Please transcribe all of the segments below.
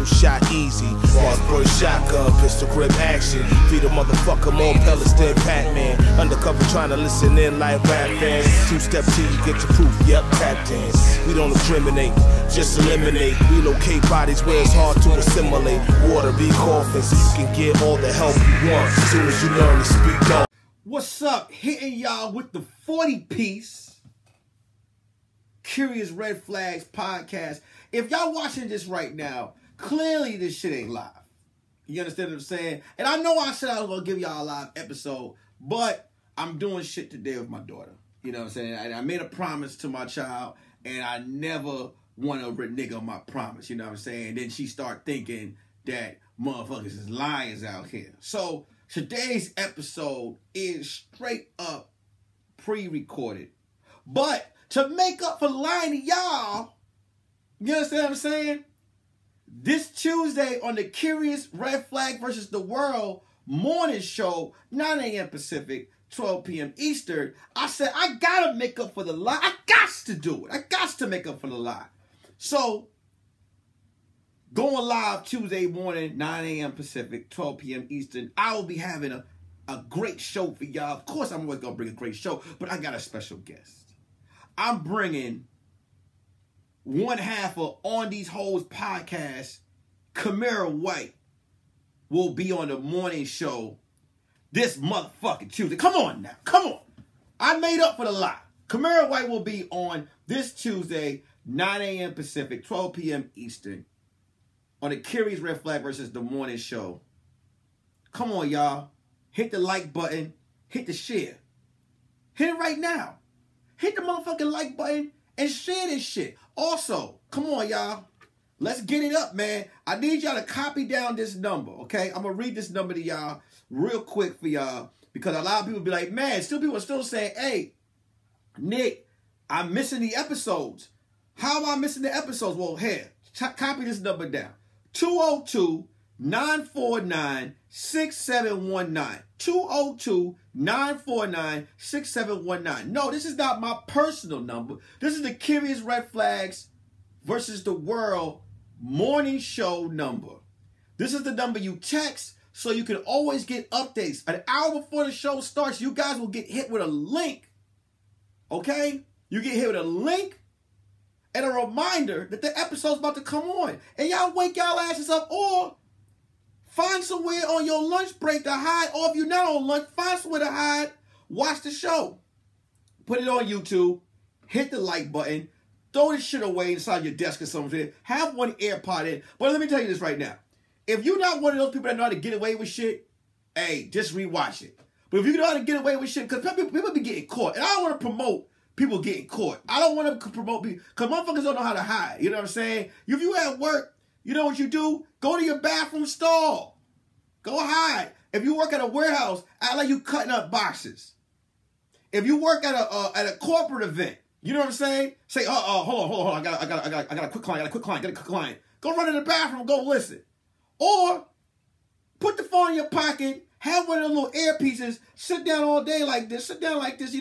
shot easy. Bars burst shotgun, pistol grip action. Feed a motherfucker more pellets than Pac-Man. Undercover trying to listen in like rap fans. Two-step till you get your proof, yep, tap dance. We don't incriminate, just eliminate. Relocate bodies where it's hard to assimilate. Water be coughing so you can get all the help you want as soon as you learn to speak up. What's up? Hitting y'all with the 40-piece Curious Red Flags podcast. If y'all watching this right now, clearly this shit ain't live. You understand what I'm saying? And I know I said I was going to give y'all a live episode, but I'm doing shit today with my daughter. You know what I'm saying? I made a promise to my child, and I never want to renege on my promise. You know what I'm saying? And then she start thinking that motherfuckers is liars out here. So today's episode is straight up pre-recorded. But to make up for lying to y'all, you understand what I'm saying? This Tuesday on the Curious Red Flag versus the World morning show, 9 a.m. Pacific, 12 p.m. Eastern, I said I gotta make up for the lie. I got to do it. I got to make up for the lie. So, going live Tuesday morning, 9 a.m. Pacific, 12 p.m. Eastern, I will be having a great show for y'all. Of course, I'm always gonna bring a great show, but I got a special guest. I'm bringing one half of On These Hoes podcast. Kamira White will be on the morning show this motherfucking Tuesday. Come on now. Come on. I made up for the lie. Kamira White will be on this Tuesday, 9 a.m. Pacific, 12 p.m. Eastern, on the Curious Red Flag versus the morning show. Come on, y'all. Hit the like button. Hit the share. Hit it right now. Hit the motherfucking like button and share this shit. Also, come on, y'all. Let's get it up, man. I need y'all to copy down this number, okay? I'm going to read this number to y'all real quick for y'all because a lot of people be like, man, people are still saying, hey, Nick, I'm missing the episodes. How am I missing the episodes? Well, here, copy this number down. 202-949-6719. 202-949-6719. No, this is not my personal number. This is the Curious Red Flags versus the World morning show number. This is the number you text so you can always get updates. An hour before the show starts, you guys will get hit with a link. Okay? You get hit with a link and a reminder that the episode's about to come on. And y'all wake y'all asses up or find somewhere on your lunch break to hide. Or if you're not on lunch, find somewhere to hide. Watch the show. Put it on YouTube. Hit the like button. Throw this shit away inside your desk or something. Have one AirPod in. But let me tell you this right now. If you're not one of those people that know how to get away with shit, hey, just rewatch it. But if you know how to get away with shit, because people be getting caught. And I don't want to promote people getting caught. I don't want to promote people, because motherfuckers don't know how to hide. You know what I'm saying? If you at work, you know what you do? Go to your bathroom stall. Go hide. If you work at a warehouse, act like you cutting up boxes. If you work at a corporate event, you know what I'm saying? Say, hold on. I got a quick client. Go run in the bathroom, go listen. Or put the phone in your pocket, have one of the little earpieces, sit down all day like this, you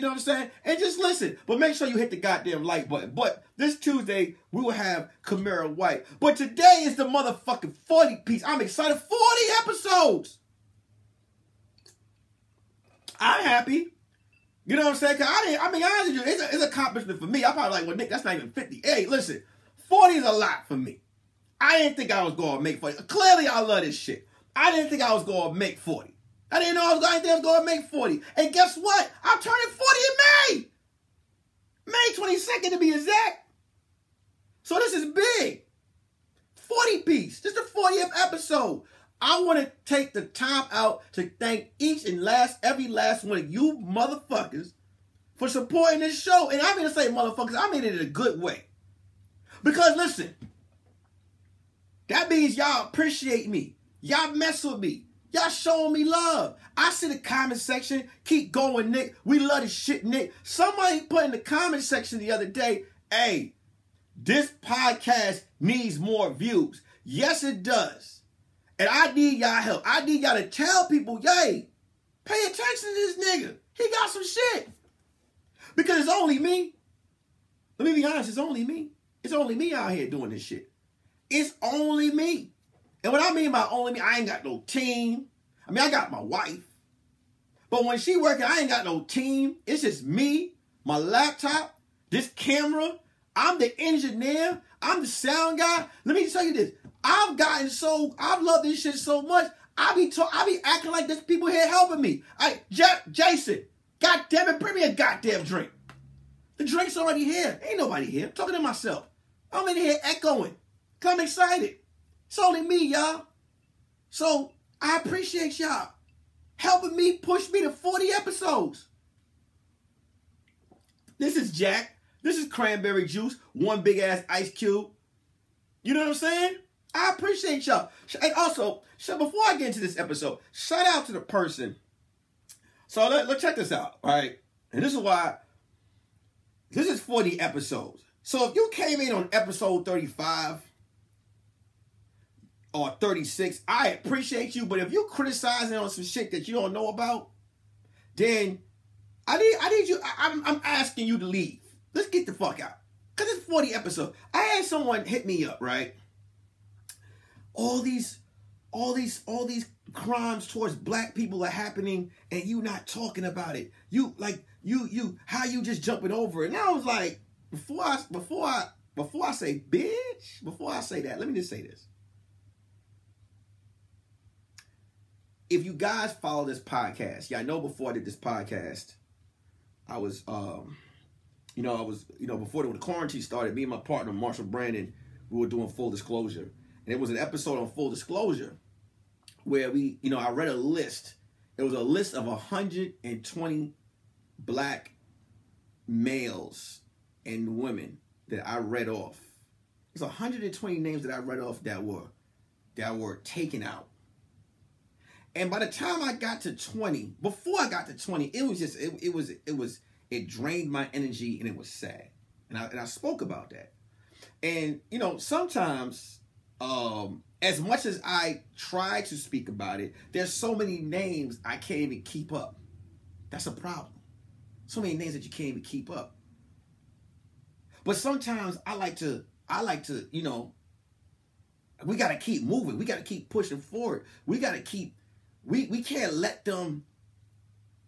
know what I'm saying? And just listen. But make sure you hit the goddamn like button. But this Tuesday, we will have Kamira White. But today is the motherfucking 40-piece. I'm excited. 40 episodes. I'm happy. You know what I'm saying? Cause I mean, honestly, it's an accomplishment for me. I'm probably like, well, Nick, that's not even 50. Hey, listen, 40 is a lot for me. I didn't think I was going to make 40. Clearly, I love this shit. I didn't think I was going to make 40. I didn't think I was going to make 40. And guess what? I'm turning 40 in May. May 22nd to be exact. So this is big. 40-piece. This is the 40th episode. I want to take the time out to thank each and every last one of you motherfuckers for supporting this show. And I mean to say motherfuckers, I mean it in a good way. Because listen, that means y'all appreciate me. Y'all mess with me. Y'all showing me love. I see the comment section. Keep going, Nick. We love this shit, Nick. Somebody put in the comment section the other day, hey, this podcast needs more views. Yes, it does. And I need y'all help. I need y'all to tell people, yay, pay attention to this nigga. He got some shit. Because it's only me. Let me be honest, it's only me. It's only me out here doing this shit. It's only me. And what I mean by only me, I ain't got no team. I mean, I got my wife. But when she working, I ain't got no team. It's just me, my laptop, this camera. I'm the engineer. I'm the sound guy. Let me tell you this. I've loved this shit so much. I be acting like there's people here helping me. Jason, goddamn it, bring me a goddamn drink. The drink's already here. Ain't nobody here. I'm talking to myself. I'm in here echoing. I'm excited. It's only me, y'all. So I appreciate y'all helping me push me to 40 episodes. This is Jack. This is cranberry juice. One big ass ice cube. You know what I'm saying? I appreciate y'all. And also, before I get into this episode, shout out to the person. So let's check this out, all right? And this is why, this is 40 episodes. So if you came in on episode 35 or 36, I appreciate you. But if you criticizing on some shit that you don't know about, then I need you, I'm asking you to leave. Let's get the fuck out. Because it's 40 episodes. I had someone hit me up, right? All these crimes towards black people are happening and you not talking about it. How you just jumping over it. And I was like, before I say bitch, before I say that, let me just say this. If you guys follow this podcast, yeah, I know before I did this podcast, I was before the quarantine started, me and my partner, Marshall Brandon, we were doing Full Disclosure. And it was an episode on Full Disclosure where I read a list. It was a list of 120 black males and women that I read off. It's 120 names that I read off that were taken out. And by the time I got to 20, before I got to 20, it drained my energy and it was sad. And I spoke about that. And sometimes as much as I try to speak about it, there's so many names I can't even keep up. That's a problem. So many names that you can't even keep up. But sometimes I like to, we got to keep moving. We got to keep pushing forward. We got to keep, we can't let them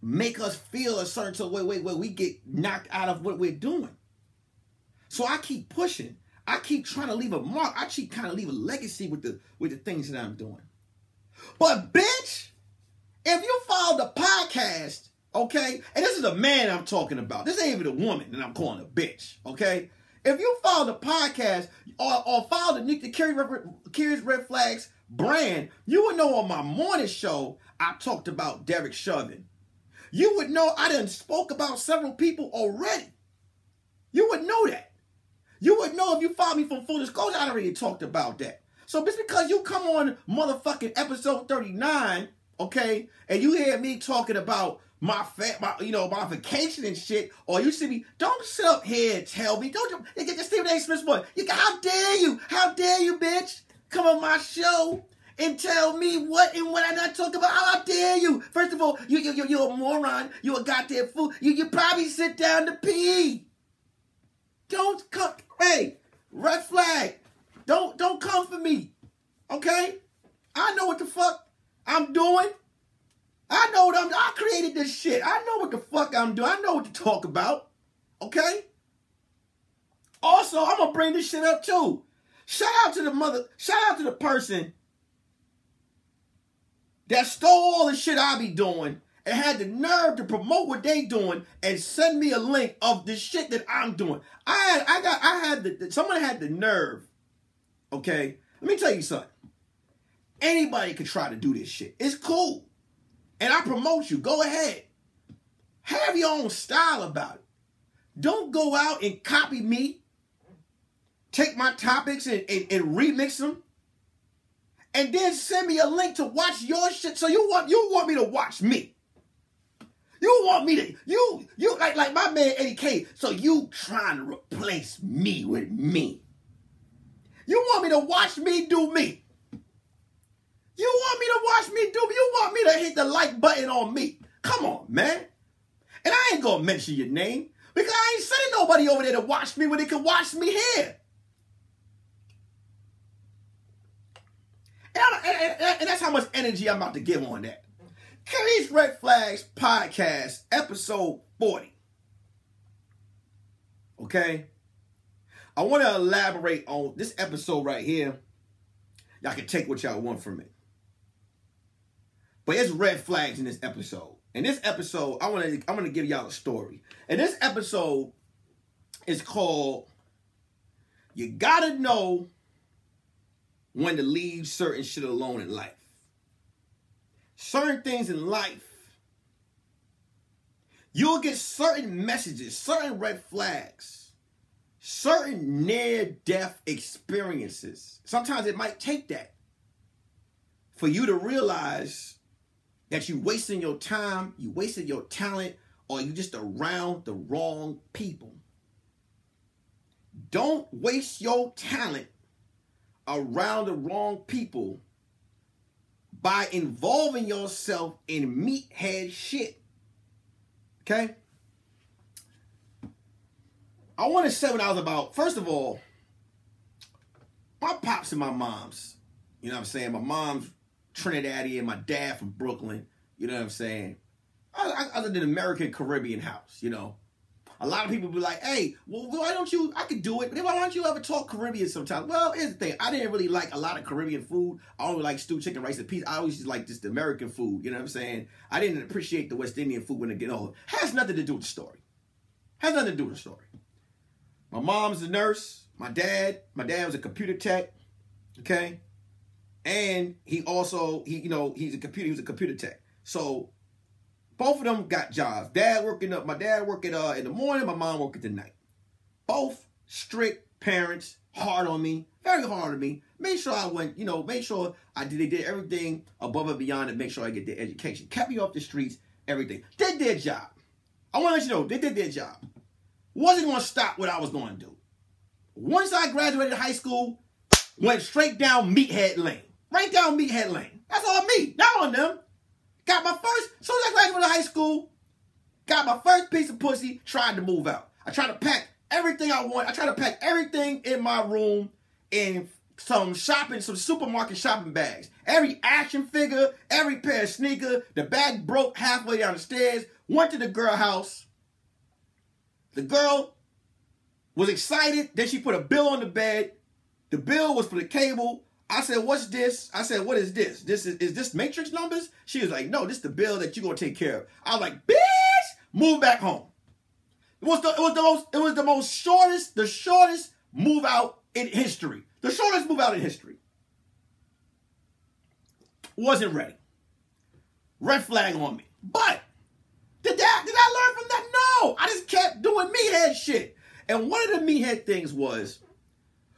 make us feel a certain way where we get knocked out of what we're doing. So I keep pushing. I keep trying to leave a mark. I keep kind of leave a legacy with the things that I'm doing. But bitch, if you follow the podcast, okay, and this is a man I'm talking about. This ain't even a woman that I'm calling a bitch, okay? If you follow the podcast or follow the Nick the Curious Red Flags brand, you would know on my morning show I talked about Derek Chauvin. You would know I done spoke about several people already. You would know that. You would know if you follow me from Full Disclosure, I already talked about that. So just because you come on motherfucking episode 39, okay, and you hear me talking about my vacation and shit, or you see me, don't sit up here and tell me, don't you get the Stephen A. Smith voice. How dare you, bitch, come on my show and tell me what and what I not talk about. How dare you? First of all, you're a moron. You're a goddamn fool. You probably sit down to pee. Don't come. Hey, red flag. Don't come for me. Okay? I know what the fuck I'm doing. I created this shit. I know what the fuck I'm doing. I know what to talk about. Okay? Also, I'm gonna bring this shit up too. Shout out to the person that stole all the shit I be doing and had the nerve to promote what they doing and send me a link of the shit that I'm doing. Someone had the nerve. Okay? Let me tell you something. Anybody can try to do this shit. It's cool. And I promote you. Go ahead. Have your own style about it. Don't go out and copy me. Take my topics and remix them. And then send me a link to watch your shit. So you want me to watch me. You want me to, you like my man Eddie K. So you trying to replace me with me. You want me to watch me do me. You want me to watch me do me. You want me to hit the like button on me. Come on, man. And I ain't gonna mention your name because I ain't sending nobody over there to watch me when they can watch me here. And that's how much energy I'm about to give on that. Carrie's Red Flags Podcast, episode 40. Okay? I want to elaborate on this episode right here. Y'all can take what y'all want from it. But there's red flags in this episode. In this episode, I'm gonna give y'all a story. And this episode is called You Gotta Know When to Leave Certain Shit Alone in Life. Certain things in life, you'll get certain messages, certain red flags, certain near-death experiences. Sometimes it might take that for you to realize that you wasting your time, you wasted your talent, or you just around the wrong people. Don't waste your talent around the wrong people by involving yourself in meathead shit. Okay? I want to say when I was about, first of all, my pops and my moms, you know what I'm saying? My mom's Trinidadian, my dad from Brooklyn, you know what I'm saying? I lived in an American Caribbean house, you know? A lot of people be like, hey, well, why don't you, I could do it, but why don't you ever talk Caribbean sometimes? Well, here's the thing. I didn't really like a lot of Caribbean food. I only like stew, chicken, rice, and peas. I always just like just the American food, you know what I'm saying? I didn't appreciate the West Indian food when it get older. Has nothing to do with the story. Has nothing to do with the story. My mom's a nurse. My dad was a computer tech, okay? And he also, he was a computer tech. So both of them got jobs. My dad working in the morning, my mom working at night. Both strict parents, hard on me, very hard on me. Made sure I went, made sure they did everything above and beyond to make sure I get the education. Kept me off the streets, everything. Did their job. I want to let you know, they did their job. Wasn't going to stop what I was going to do. Once I graduated high school, went straight down Meathead Lane. Right down Meathead Lane. That's all me. Not on them. Got my first, as soon as I graduated high school, got my first piece of pussy, tried to move out. I tried to pack everything I want. I tried to pack everything in my room in some supermarket shopping bags. Every action figure, every pair of sneakers. The bag broke halfway down the stairs. Went to the girl house. The girl was excited. Then she put a bill on the bed. The bill was for the cable. I said, what's this? I said, what is this? Is this Matrix numbers? She was like, no, this is the bill that you're going to take care of. I was like, bitch, move back home. It was the shortest move out in history. The shortest move out in history. Wasn't ready. Red flag on me. But did I learn from that? No. I just kept doing meathead shit. And one of the meathead things was,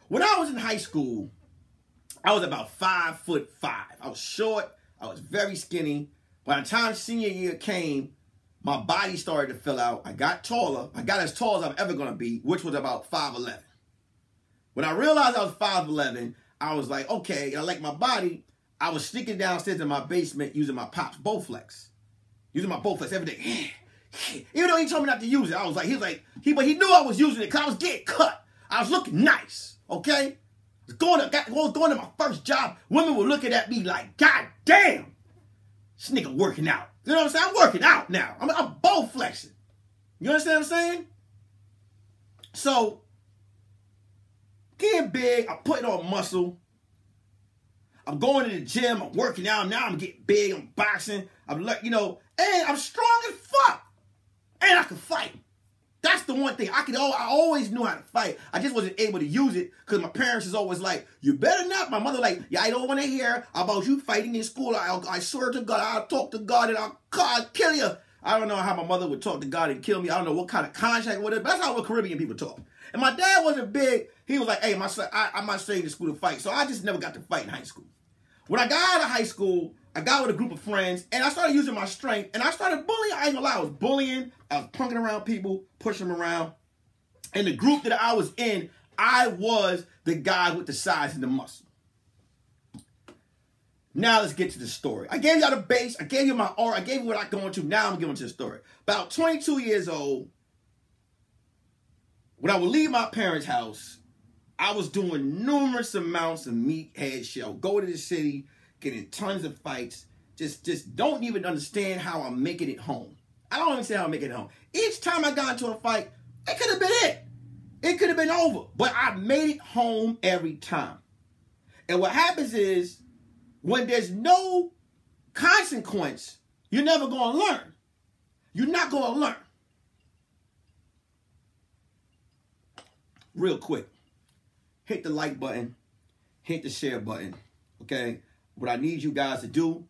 when I was in high school, I was about 5'5". I was short. I was very skinny. By the time senior year came, my body started to fill out. I got taller. I got as tall as I'm ever going to be, which was about 5'11". When I realized I was 5'11", I was like, okay, I like my body. I was sneaking downstairs in my basement using my pop's Bowflex. Using my Bowflex every day. Even though he told me not to use it, I was like, but he knew I was using it because I was getting cut. I was looking nice, okay? Going to my first job, women were looking at me like, God damn, this nigga working out. You know what I'm saying? I'm working out now. I'm both flexing. You understand what I'm saying? So, getting big, I'm putting on muscle. I'm going to the gym, I'm working out. Now I'm getting big, I'm boxing. I'm like, and I'm strong as fuck. And I can fight. That's the one thing. I always knew how to fight. I just wasn't able to use it because my parents is always like, you better not. My mother like, yeah, I don't want to hear about you fighting in school. I swear to God, I'll talk to God and I'll kill you. I don't know how my mother would talk to God and kill me. I don't know what kind of contract with it, but that's how Caribbean people talk. And my dad wasn't big. He was like, hey, my son, I'm not staying in school to fight. So I just never got to fight in high school. When I got out of high school, I got with a group of friends, and I started using my strength, and I started bullying. I ain't gonna lie, I was bullying. I was punking around people, pushing them around. And the group that I was in, I was the guy with the size and the muscle. Now let's get to the story. I gave y'all the base. I gave you my aura. I gave you what I'm going to. Now I'm going to the story. About 22 years old, when I would leave my parents' house, I was doing numerous amounts of meathead shit. I'll go to the city, getting tons of fights. Just don't even understand how I'm making it home. I don't understand how I'm making it home. Each time I got into a fight, it could have been it. It could have been over. But I made it home every time. And what happens is, when there's no consequence, you're never going to learn. You're not going to learn. Real quick, hit the like button, hit the share button, okay? What I need you guys to do,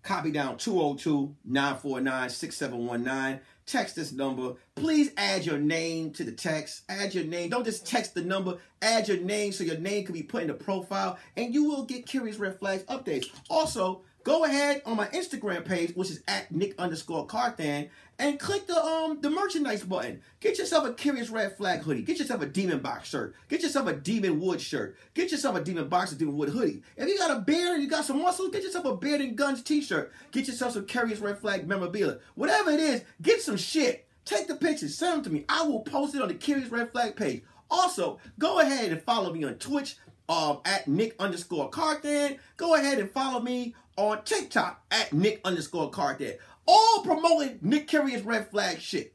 copy down 202-949-6719. Text this number. Please add your name to the text. Add your name. Don't just text the number. Add your name so your name can be put in the profile, and you will get Curious Red Flags updates. Also, go ahead on my Instagram page, which is at Nick_Carthan, and click the merchandise button. Get yourself a Curious Red Flag hoodie. Get yourself a Demon Box shirt. Get yourself a Demon Wood shirt. Get yourself a Demon Box or Demon Wood hoodie. If you got a beard and you got some muscles, get yourself a Beard and Guns t-shirt. Get yourself some Curious Red Flag memorabilia. Whatever it is, get some shit. Take the pictures, send them to me. I will post it on the Curious Red Flag page. Also, go ahead and follow me on Twitch at Nick_Carthan. Go ahead and follow me on TikTok at Nick_Carthan. All promoting Nick Curious Red Flag shit.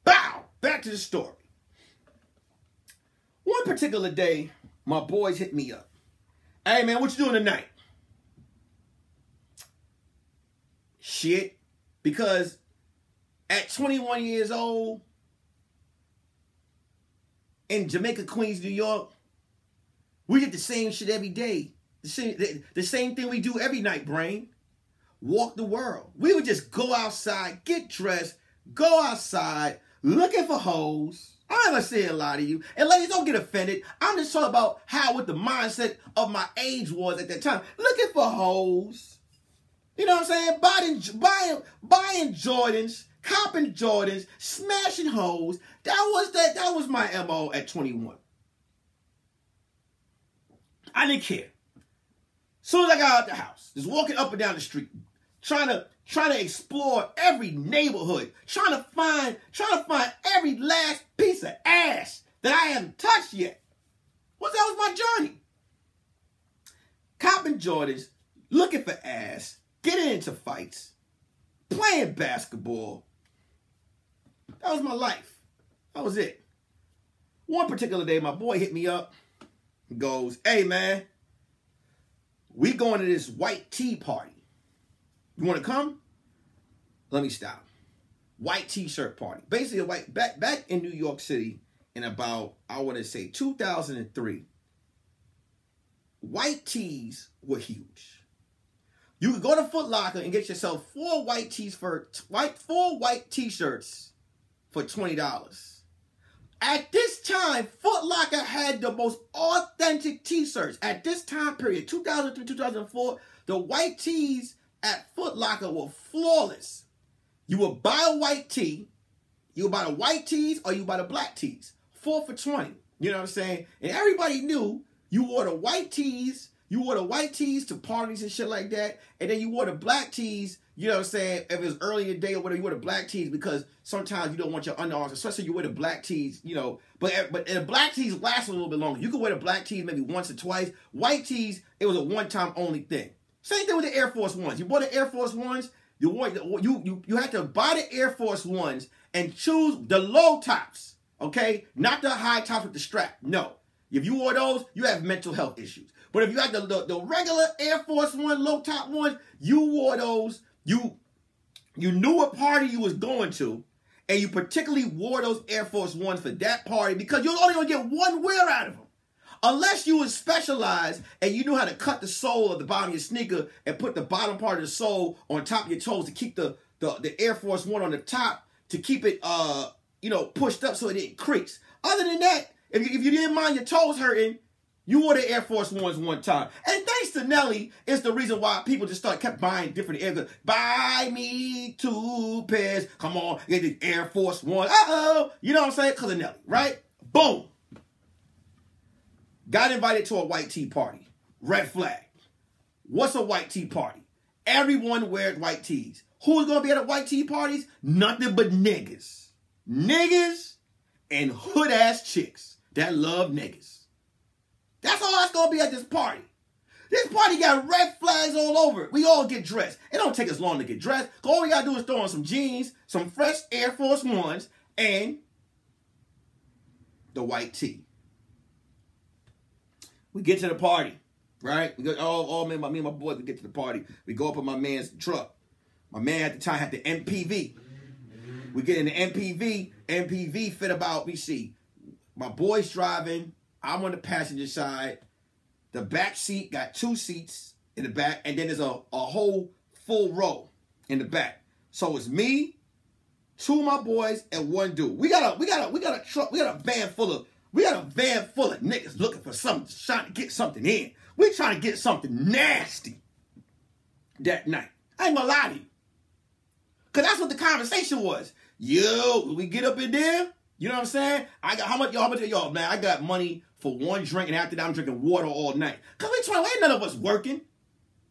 Bow! Back to the story. One particular day, my boys hit me up. Hey man, what you doing tonight? Shit. Because at 21 years old, in Jamaica, Queens, New York, we did the same shit every day. The same thing we do every night, brain. Walk the world. We would just go outside, get dressed, go outside, looking for hoes. I'm not saying a lot of you. And ladies, don't get offended. I'm just talking about what the mindset of my age was at that time. Looking for hoes. You know what I'm saying? Buying Jordans, copping Jordans, smashing hoes. That was my MO at 21. I didn't care. Soon as I got out the house, just walking up and down the street, trying to explore every neighborhood, trying to find every last piece of ass that I haven't touched yet. That was my journey. Copping Jordans, looking for ass, getting into fights, playing basketball. That was my life. That was it. One particular day, my boy hit me up. He goes, "Hey man, we going to this white tea party. You want to come?" Let me stop. White t-shirt party. Basically, back in New York City in about, I want to say 2003, white tees were huge. You could go to Foot Locker and get yourself four white t-shirts for $20. At this time, Foot Locker had the most authentic t-shirts. At this time period, 2003, 2004, the white tees at Foot Locker were flawless. You would buy a white tee, you would buy the white tees, or you buy the black tees. 4 for $20. You know what I'm saying? And everybody knew you wore the white tees. You wore the white tees to parties and shit like that. And then you wore the black tees, you know what I'm saying? If it was early in the day or whatever, you wore the black tees because sometimes you don't want your underarms, especially you wear the black tees, you know. But the black tees last a little bit longer. You could wear the black tees maybe once or twice. White tees, it was a one-time only thing. Same thing with the Air Force Ones. You bought the Air Force Ones, you had to buy the Air Force Ones and choose the low tops, okay? Not the high tops with the strap. No. If you wore those, you have mental health issues. But if you had the regular Air Force One, low top ones, you wore those. You knew what party you was going to, and you particularly wore those Air Force Ones for that party because you're only going to get one wear out of them. Unless you was specialized and you knew how to cut the sole of the bottom of your sneaker and put the bottom part of the sole on top of your toes to keep the Air Force One on the top to keep it pushed up so it didn't crease. Other than that, if you didn't mind your toes hurting, you wore the Air Force Ones one time. And thanks to Nelly, it's the reason why people just kept buying different Air Force. Buy me 2 pairs. Come on, get the Air Force One. Uh-oh. You know what I'm saying? Because of Nelly, right? Boom. Got invited to a white tea party. Red flag. What's a white tea party? Everyone wears white tees. Who's going to be at the white tea parties? Nothing but niggas. Niggas and hood-ass chicks that love niggas. That's all that's going to be at this party. This party got red flags all over it. We all get dressed. It don't take us long to get dressed. All we got to do is throw on some jeans, some fresh Air Force Ones, and the white tee. We get to the party, right? We go, me and my boys, we get to the party. We go up in my man's truck. My man at the time had the MPV. We get in the MPV. MPV fit about, we see, my boy's driving. I'm on the passenger side. The back seat got 2 seats in the back, and then there's a whole full row in the back. So it's me, 2 of my boys, and 1 dude. We got a truck. We got a van full of niggas looking for something, trying to get something in. We trying to get something nasty that night. I ain't gonna lie to you. Because that's what the conversation was. Yo, we get up in there. You know what I'm saying? I got how much y'all, man? I got money for 1 drink, and after that, I'm drinking water all night. Because ain't none of us working.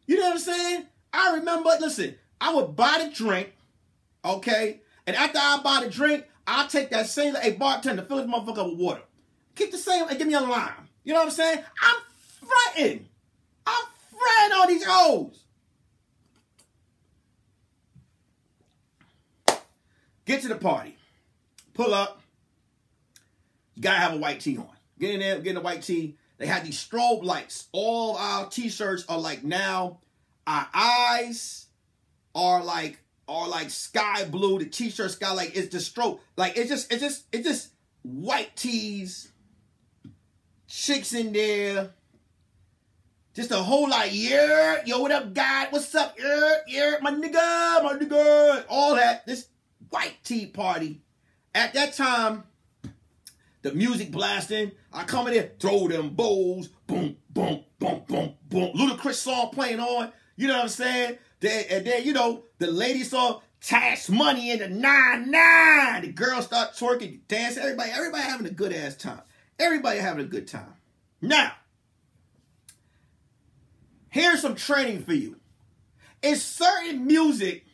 You know what I'm saying? I remember, listen, I would buy the drink, okay? And after I buy the drink, I'll take that same, hey, bartender, fill this motherfucker up with water. Keep the same, and give me a lime. You know what I'm saying? I'm fronting on these hoes. Get to the party. Pull up. You gotta have a white tee on. Get in there, get in a white tee. They had these strobe lights. All our t-shirts are like now. Our eyes are like sky blue. The t-shirt sky like it's just strobe. Like it's just white tees. Chicks in there. Just a whole lot. Yeah, yo, what up, guy? What's up? Yeah, my nigga. All that. This white tee party. At that time, the music blasting. I come in there, throw them bowls. Boom, boom, boom, boom, boom. Ludacris song playing on. You know what I'm saying? And then, you know, the ladies saw Tax Money in the 9-9. The girls start twerking, dancing. Everybody having a good ass time. Everybody having a good time. Now, here's some training for you. It's certain music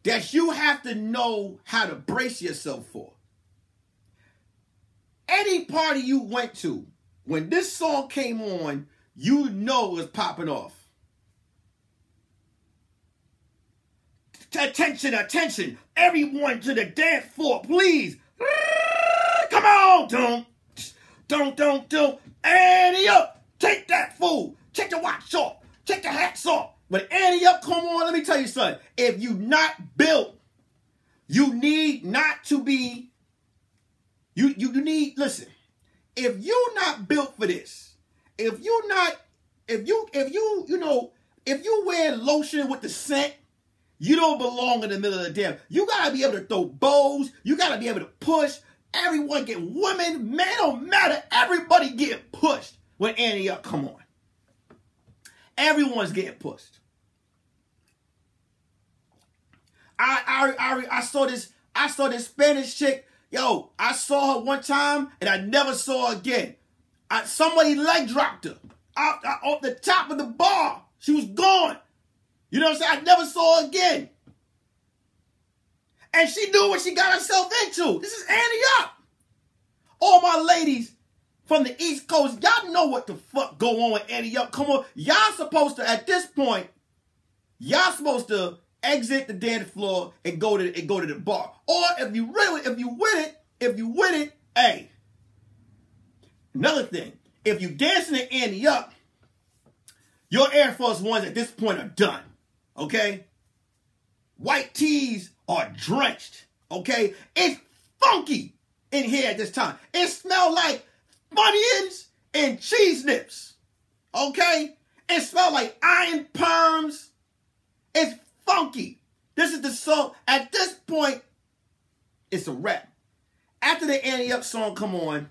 that you have to know how to brace yourself for. Any party you went to, when this song came on, you know it was popping off. Attention, attention. Everyone to the dance floor, please. Come on. Don't. Annie up. Take that fool. Take the watch off. Take the hats off. But Annie up, come on, let me tell you something. If you not built, you need not to be, you need, listen, if you not built for this, if you wear lotion with the scent, you don't belong in the middle of the damn. You gotta be able to throw bows, you gotta be able to push, everyone get women, man, don't matter, everybody get pushed when Annie up, come on. Everyone's getting pushed. I saw this Spanish chick. Yo, I saw her one time and I never saw her again. Somebody leg dropped her off the top of the bar. She was gone. You know what I'm saying? I never saw her again. And she knew what she got herself into. This is Annie up. All my ladies from the East Coast, y'all know what the fuck go on with Annie up. Come on. Y'all supposed to, at this point, y'all supposed to exit the dance floor and go to the bar. Or if you win it, hey. Another thing, if you dancing to Annie up, your Air Force Ones at this point are done. Okay? White tees are drenched. Okay? It's funky in here at this time. It smells like Funyuns and cheese nips. Okay? It smells like iron perms. It's funky. This is the song. At this point, it's a wrap. After the Annie Up song come on,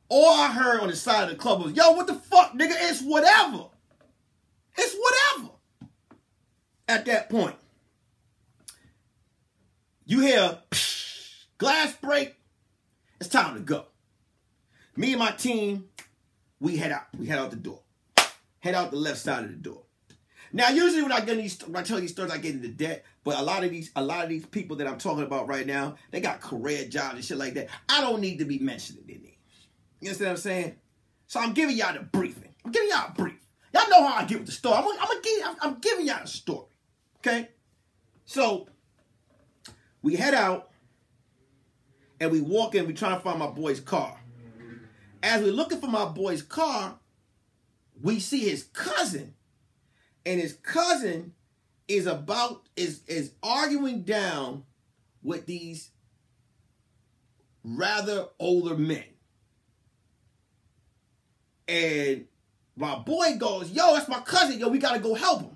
all I heard on the side of the club was, yo, what the fuck, nigga? It's whatever. It's whatever. At that point, you hear glass break. It's time to go. Me and my team, we head out. We head out the door. Head out the left side of the door. Now, usually when I tell these stories, I get into debt. But a lot of these people that I'm talking about right now, they got career jobs and shit like that. I don't need to be mentioning their names. You understand what I'm saying? So I'm giving y'all the briefing. I'm giving y'all a brief. Y'all know how I get with the story. I'm giving y'all a story. Okay? So we head out and we walk in. We trying to find my boy's car. As we're looking for my boy's car, we see his cousin. And his cousin is arguing down with these rather older men. And my boy goes, yo, that's my cousin. Yo, we got to go help him.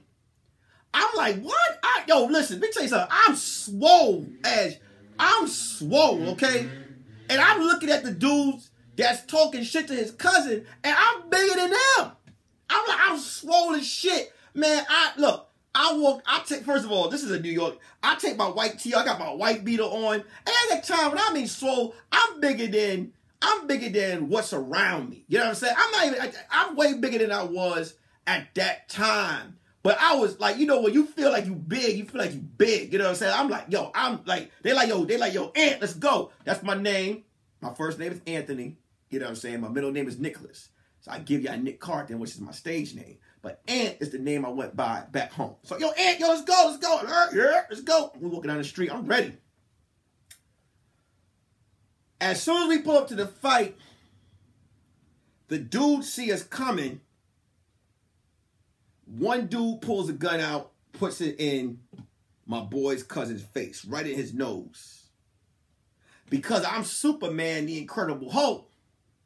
I'm like, what? Yo, listen, let me tell you something. I'm swole, Edge. I'm swole, okay? And I'm looking at the dudes that's talking shit to his cousin, and I'm bigger than them. I'm like, I'm swole as shit. Man, first of all, this is in New York. I take my white tee, I got my white beater on. And at that time, when I mean swole, I'm bigger than what's around me. You know what I'm saying? I'm way bigger than I was at that time. But I was like, you know, when you feel like you big, you feel like you big. You know what I'm saying? I'm like, yo, they're like, yo, Ant, let's go. That's my name. My first name is Anthony. You know what I'm saying? My middle name is Nicholas. So I give y'all Nick Carthan, which is my stage name. But Ant is the name I went by back home. So, yo, Ant, yo, let's go. Yeah, let's go. We're walking down the street. I'm ready. As soon as we pull up to the fight, the dudes see us coming. One dude pulls a gun out, puts it in my boy's cousin's face, right in his nose. Because I'm Superman, the Incredible Hulk,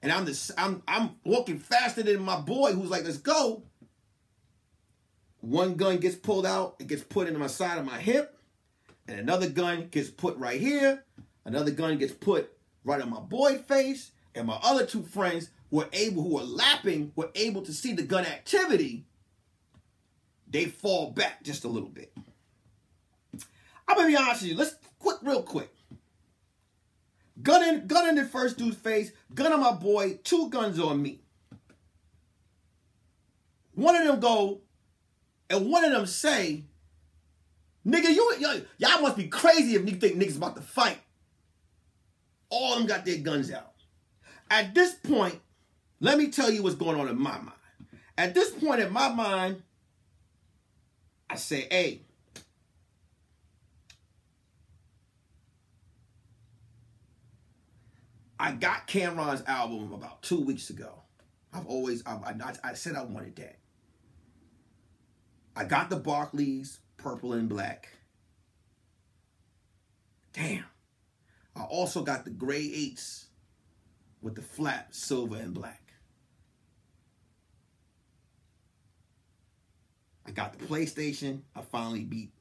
and I'm walking faster than my boy who's like, let's go. One gun gets pulled out, it gets put into my side of my hip, and another gun gets put right here. Another gun gets put right on my boy's face, and my other two friends who were lapping, were able to see the gun activity. They fall back just a little bit. I'm gonna be honest with you. Let's real quick. Gun in the first dude's face, gun on my boy, two guns on me. One of them go, and one of them say, nigga, y'all must be crazy if you think niggas about to fight. All of them got their guns out. At this point, let me tell you what's going on in my mind. At this point in my mind, I say, hey, I got Cameron's album about 2 weeks ago. I said I wanted that. I got the Barclays purple and black. Damn. I also got the gray 8s with the flap silver and black. I got the PlayStation. I finally beat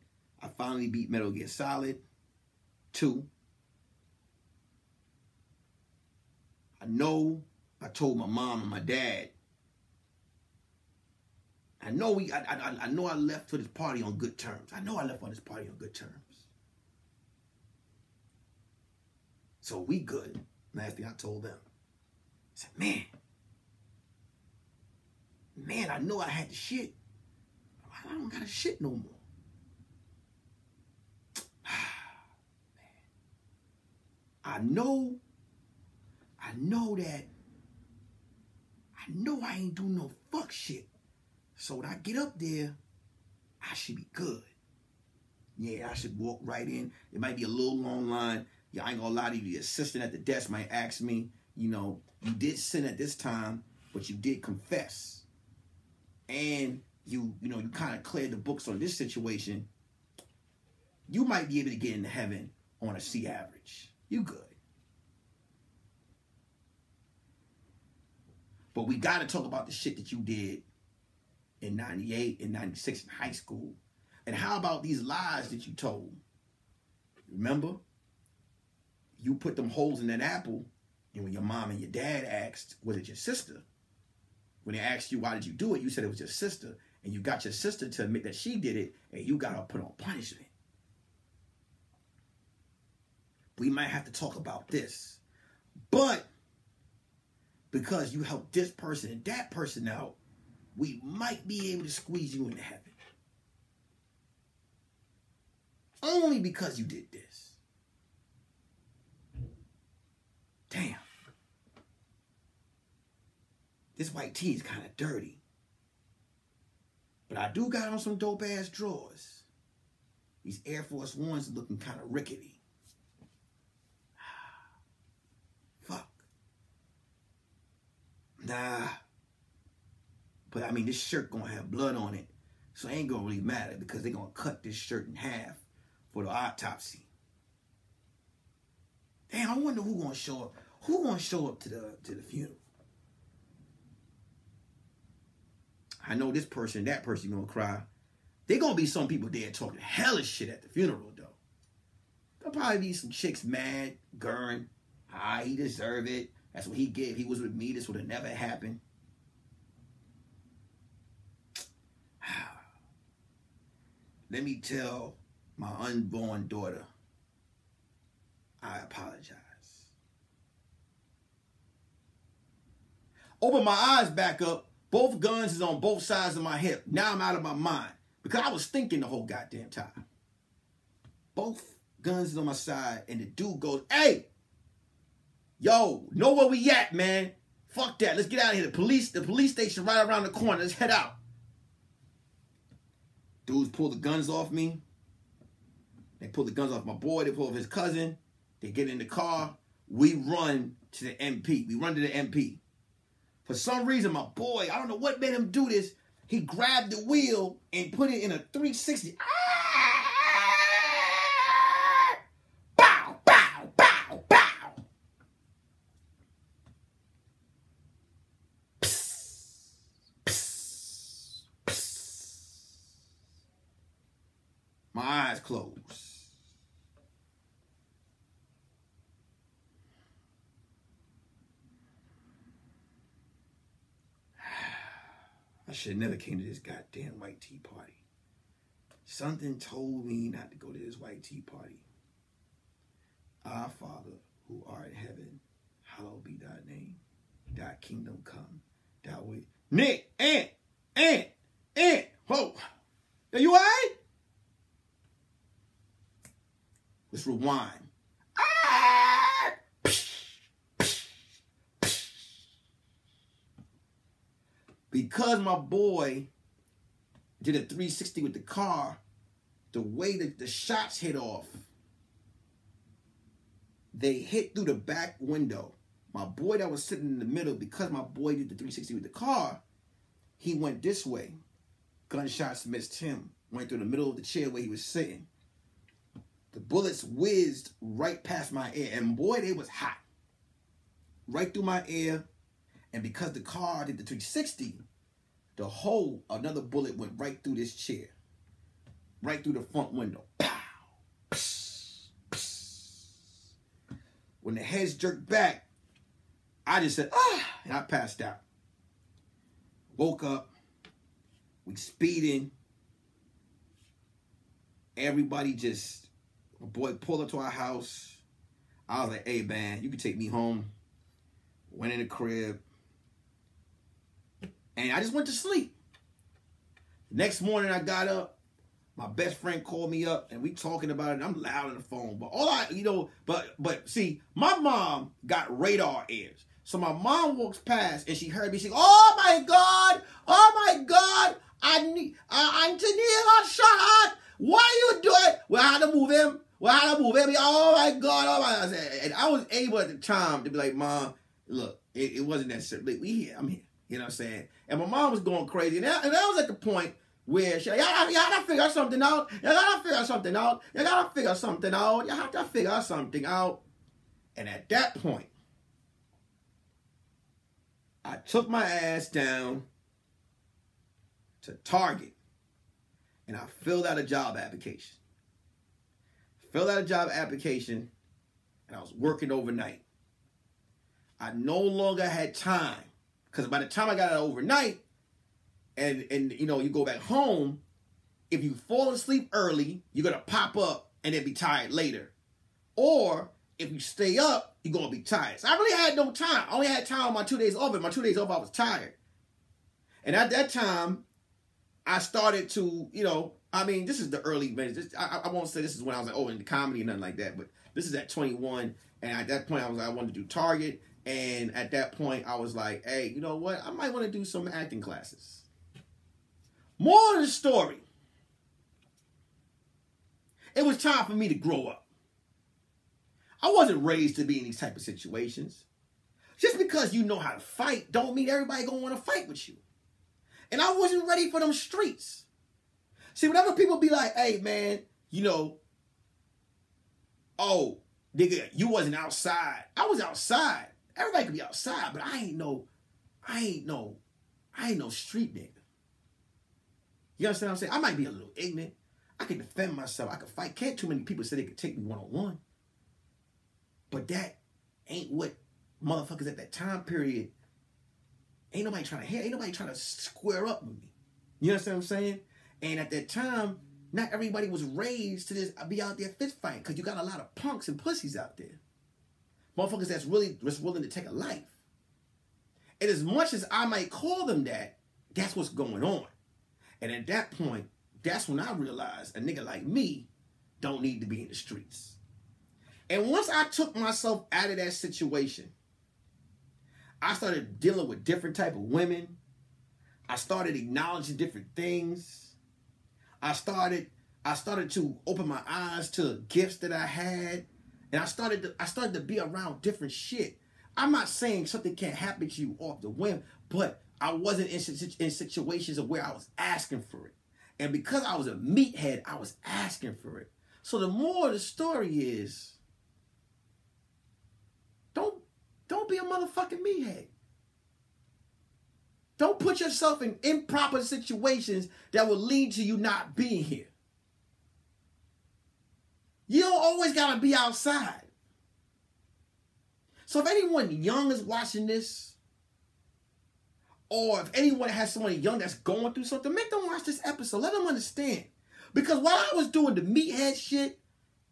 Metal Gear Solid 2. I told my mom and my dad. I know I left for this party on good terms. So we good. Last thing I told them. I said, man, I know I had the shit. I don't got a shit no more. I know I ain't do no fuck shit. So when I get up there, I should be good. Yeah, I should walk right in. It might be a little long line. Yeah, I ain't gonna lie to you. The assistant at the desk might ask me, you know, you did sin at this time, but you did confess. And you kind of cleared the books on this situation. You might be able to get into heaven on a C average. You good. But we got to talk about the shit that you did in 98 and 96 in high school. And how about these lies that you told? Remember? You put them holes in that apple, and when your mom and your dad asked, was it your sister? When they asked you, why did you do it? You said it was your sister. And you got your sister to admit that she did it, and you got her put on punishment. We might have to talk about this. But because you helped this person and that person out, we might be able to squeeze you into heaven. Only because you did this. Damn. this white tee is kind of dirty. But I do got on some dope-ass drawers. These Air Force Ones are looking kind of rickety. Fuck. Nah. But I mean, this shirt gonna have blood on it. So it ain't gonna really matter because they're gonna cut this shirt in half for the autopsy. Damn, I wonder who gonna show up. Who gonna show up to the funeral? I know this person, that person gonna cry. There gonna be some people there talking hellish shit at the funeral, though. There'll probably be some chicks mad, gurring. He deserved it. That's what he gave. If he was with me, this would have never happened. Let me tell my unborn daughter, I apologize. Open my eyes back up. Both guns is on both sides of my hip. Now I'm out of my mind. Because I was thinking the whole goddamn time. Both guns is on my side. And the dude goes, hey, yo, know where we at, man. Fuck that. Let's get out of here. The police station right around the corner. Let's head out. Dudes pull the guns off me. They pull the guns off my boy. They pull off his cousin. They get in the car. We run to the MP. We run to the MP. For some reason, my boy, I don't know what made him do this. He grabbed the wheel and put it in a 360. Bow, bow, bow, bow. Psst, psst, psst. My eyes closed. I should have never came to this goddamn white tea party. Something told me not to go to this white tea party. Our Father, who art in heaven, hallowed be thy name. Thy kingdom come. Thy way. Nick, Ant. Whoa. Are you all right? Let's rewind. Because my boy did a 360 with the car, the way that the shots hit off, they hit through the back window. My boy that was sitting in the middle, because my boy did the 360 with the car, he went this way. Gunshots missed him. Went through the middle of the chair where he was sitting. The bullets whizzed right past my ear. And boy, they was hot. Right through my ear. And because the car did the 360, another bullet went right through this chair. Right through the front window. Pow! Psst, psst. When the heads jerked back, I just said, and I passed out. Woke up. We speeding. Everybody my boy pulled up to our house. I was like, hey, man, you can take me home. Went in the crib. And I just went to sleep. Next morning I got up. My best friend called me up and we talking about it. And I'm loud on the phone. But but see, my mom got radar ears. So my mom walks past and she heard me sing, oh my God, Anthony shot. Why you do it? Well, I had to move him. Oh my God. And I was able at the time to be like, Mom, look, it wasn't necessary. We here, I'm here. You know what I'm saying? And my mom was going crazy. And that was at the point where she, y'all gotta figure something out. You have to figure something out. And at that point, I took my ass down to Target and I filled out a job application. And I was working overnight. I no longer had time. Because by the time I got out overnight, and you go back home, if you fall asleep early, you're going to pop up and then be tired later. Or if you stay up, you're going to be tired. So I really had no time. I only had time on my 2 days off. And my 2 days off, I was tired. And at that time, I started to, this is the early minutes. I won't say this is when I was like, into comedy and nothing like that. But this is at 21. And at that point, I wanted to do Target. And at that point, I was like, hey, you know what? I might want to do some acting classes. More of the story. It was time for me to grow up. I wasn't raised to be in these type of situations. Just because you know how to fight don't mean everybody gonna want to fight with you. And I wasn't ready for them streets. See, whenever people be like, hey, man, you know, oh, nigga, you wasn't outside. I was outside. Everybody could be outside, but I ain't no street nigga. You understand what I'm saying? I might be a little ignorant. I can defend myself. I can fight. Can't too many people say they could take me one-on-one. But that ain't what motherfuckers at that time period, ain't nobody trying to hear. Ain't nobody trying to square up with me. You understand what I'm saying? And at that time, not everybody was raised to this, be out there fist fighting, because you got a lot of punks and pussies out there. Motherfuckers that's really just willing to take a life. And as much as I might call them that, that's what's going on. And at that point, that's when I realized a nigga like me don't need to be in the streets. And once I took myself out of that situation, I started dealing with different type of women. I started acknowledging different things. I started to open my eyes to gifts that I had. And I started to be around different shit. I'm not saying something can't happen to you off the whim, but I wasn't in situations of where I was asking for it. And because I was a meathead, I was asking for it. So the moral of the story is, don't be a motherfucking meathead. Don't put yourself in improper situations that will lead to you not being here. You don't always gotta be outside. So if anyone young is watching this, or if anyone has someone young that's going through something, make them watch this episode. Let them understand. Because while I was doing the meathead shit,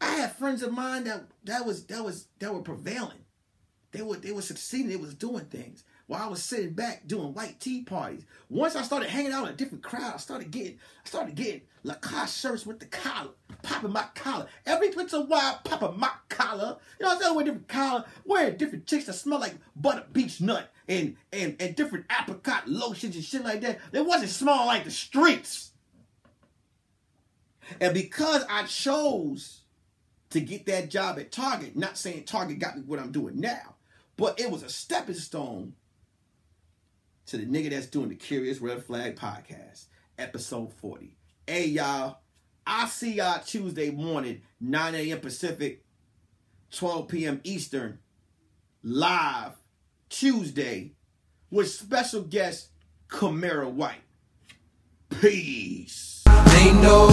I had friends of mine that were prevailing. They were succeeding. They was doing things. While I was sitting back doing white tea parties. Once I started hanging out in a different crowd, I started getting Lacoste shirts with the collar, popping my collar. Every once in a while, popping my collar. You know what I'm saying? With different collar, wearing different chicks that smell like butter beach nut and different apricot lotions and shit like that. They wasn't smelling like the streets. And because I chose to get that job at Target, not saying Target got me what I'm doing now, but it was a stepping stone to the nigga that's doing the Curious Red Flag podcast, episode 40. Hey, y'all, I'll see y'all Tuesday morning, 9 a.m. Pacific, 12 p.m. Eastern, live Tuesday with special guest Camara White. Peace. They know